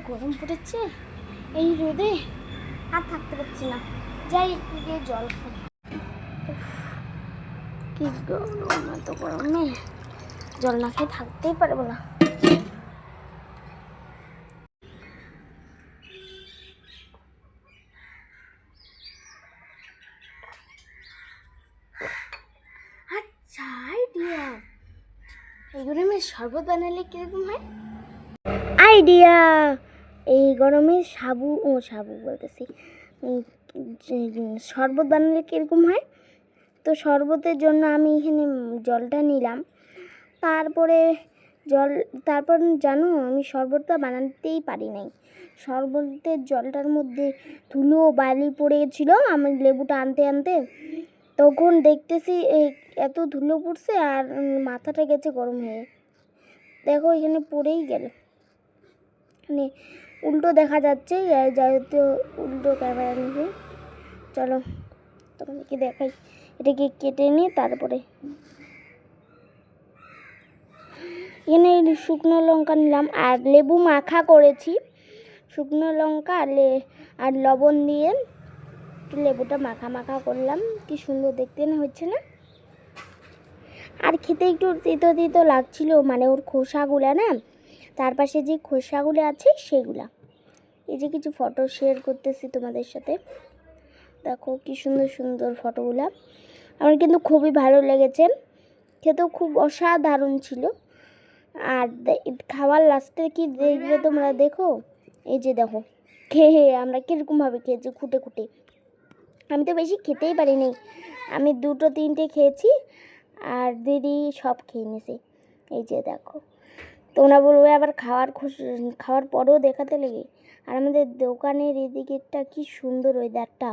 গরম পড়েছে এই রোদে, আর থাকতে পারছি না। যাই একটু গিয়ে জল খাই। কি গরম, এত গরমে জল না খেয়ে থাকতেই পারবো না। আচ্ছা, আইডিয়া, এই গরমে শরবত বানালে কিরকম হয়? আইডিয়া, এই গরমে সাবু বলতেছি, শরবত বানালে কীরকম হয়। তো শরবতের জন্য আমি এখানে জলটা নিলাম, তারপর জানো আমি শরবতটা বানাতেই পারি নাই। শরবতের জলটার মধ্যে ধুলো বালি পড়েছিল। আমি লেবুটা আনতে আনতে তখন দেখতেছি এত ধুলো পড়ছে, আর মাথাটা গেছে গরম হয়ে। দেখো এখানে পড়েই গেল, মানে উল্টো দেখা যাচ্ছে, যেহেতু উল্টো ক্যামেরা নিয়ে। চলো তোমাদেরকে দেখাই, এটাকে কেটে নিই। তারপরে এখানে শুকনো লঙ্কা নিলাম আর লেবু মাখা করেছি। শুকনো লঙ্কা আর লবণ দিয়ে লেবুটা মাখা মাখা করলাম। কি সুন্দর দেখতে না হচ্ছে না? আর খেতে একটু তিতো তিতো লাগছিল, মানে ওর খোসাগুলা না, তার পাশে যে খোসাগুলো আছে সেগুলা। এই যে কিছু ফটো শেয়ার করতেছি তোমাদের সাথে, দেখো কি সুন্দর সুন্দর ফটোগুলা। আমার কিন্তু খুবই ভালো লেগেছে, খেতেও খুব অসাধারণ ছিল। আর খাওয়ার লাস্টে কি দেখবে তোমরা, দেখো এই যে দেখো খেয়ে আমরা কীরকমভাবে খেয়েছি খুঁটে খুঁটে। আমি তো বেশি খেতেই পারিনি, আমি 2-3টে খেয়েছি, আর দিদি সব খেয়ে নিয়েছে। এই যে দেখো, তোমরা বলবে আবার খাওয়ার পরেও দেখাতে লেগে। আর আমাদের দোকানের এদিকেরটা কি সুন্দর ওয়েদারটা।